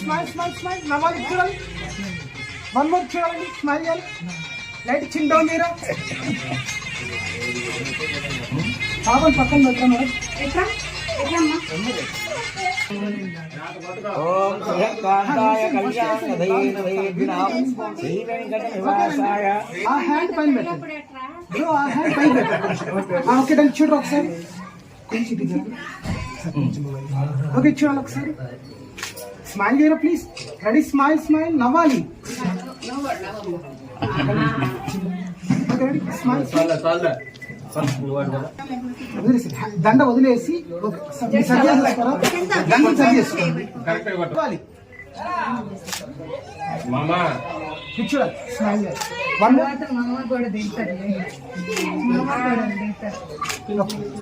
Smile smile smile నవ్వాలి చూడాలి. One more చూడాలండి. స్మైల్ చేయాలి. లైట్ చిన్ డౌన్ చేయరా. పాపం పక్కన పెట్టా మేడం. ఓం శ్రీకాంతాయ కళ్యాణదైనదైర్వినాం శ్రీ వెంకట నివాసాయ. ఆ హ్యాండ్ పైన పెట్టండి బ్రో. ఆ హ్యాండ్ పైన పెట్టండి. ఓకే దాన్ని చూడరు ఒకసారి. ఓకే చూడాలి ఒకసారి. స్మైల్ చేయరా ప్లీజ్. రెడీ స్మైల్ స్మైల్ నవ్వాలి. Okay ready smile smile. వదిలేసి దండ వదిలేసి దండ సరి చేసుకోవాలి. చూడాలి స్మైల్ చేయాలి. వన్ కూడా దిగుతారు.